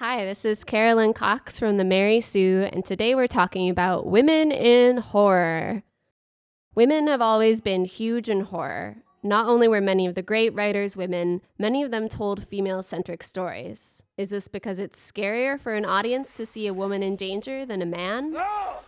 Hi, this is Carolyn Cox from the Mary Sue, and today we're talking about women in horror. Women have always been huge in horror. Not only were many of the great writers women, many of them told female-centric stories. Is this because it's scarier for an audience to see a woman in danger than a man? No!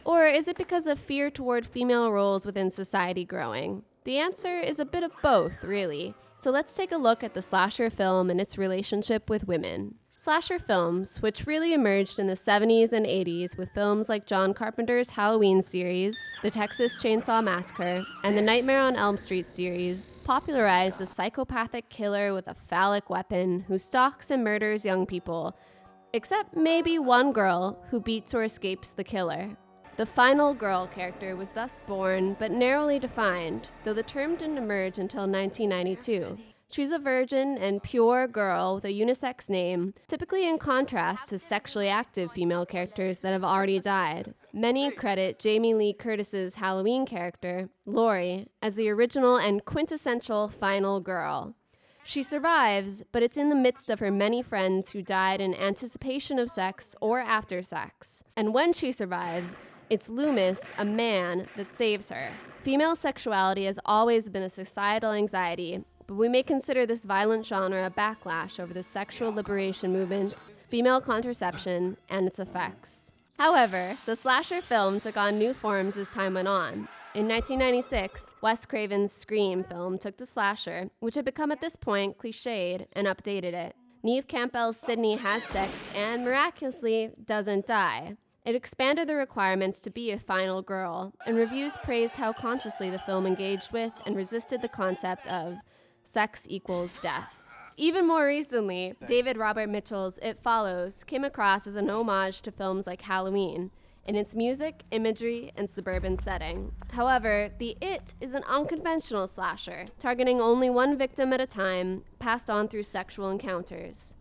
Or is it because of fear toward female roles within society growing? The answer is a bit of both, really. So let's take a look at the slasher film and its relationship with women. Slasher films, which really emerged in the 70s and 80s with films like John Carpenter's Halloween series, The Texas Chainsaw Massacre, and the Nightmare on Elm Street series, popularized the psychopathic killer with a phallic weapon who stalks and murders young people, except maybe one girl who beats or escapes the killer. The final girl character was thus born, but narrowly defined, though the term didn't emerge until 1992. She's a virgin and pure girl with a unisex name, typically in contrast to sexually active female characters that have already died. Many credit Jamie Lee Curtis's Halloween character, Laurie, as the original and quintessential final girl. She survives, but it's in the midst of her many friends who died in anticipation of sex or after sex. And when she survives, it's Loomis, a man, that saves her. Female sexuality has always been a societal anxiety, but we may consider this violent genre a backlash over the sexual liberation movement, female contraception, and its effects. However, the slasher film took on new forms as time went on. In 1996, Wes Craven's Scream film took the slasher, which had become at this point cliched, and updated it. Neve Campbell's Sydney has sex and, miraculously, doesn't die. It expanded the requirements to be a final girl, and reviews praised how consciously the film engaged with and resisted the concept of sex equals death. Even more recently, David Robert Mitchell's It Follows came across as an homage to films like Halloween in its music, imagery, and suburban setting. However, the It is an unconventional slasher, targeting only one victim at a time, passed on through sexual encounters.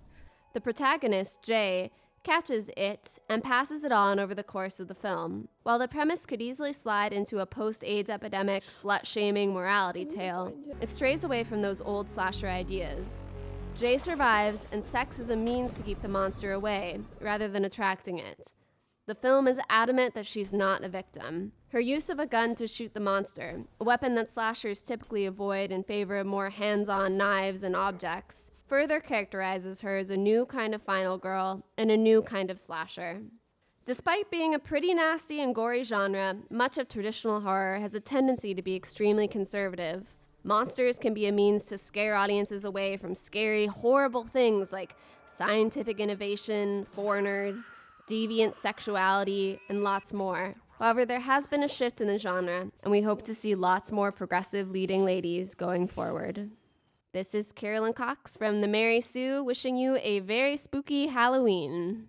The protagonist, Jay, catches it and passes it on over the course of the film. While the premise could easily slide into a post-AIDS epidemic, slut-shaming morality tale, it strays away from those old slasher ideas. Jay survives, and sex is a means to keep the monster away, rather than attracting it. The film is adamant that she's not a victim. Her use of a gun to shoot the monster, a weapon that slashers typically avoid in favor of more hands-on knives and objects, further characterizes her as a new kind of final girl and a new kind of slasher. Despite being a pretty nasty and gory genre, much of traditional horror has a tendency to be extremely conservative. Monsters can be a means to scare audiences away from scary, horrible things like scientific innovation, foreigners, deviant sexuality, and lots more. However, there has been a shift in the genre, and we hope to see lots more progressive leading ladies going forward. This is Carolyn Cox from the Mary Sue, wishing you a very spooky Halloween.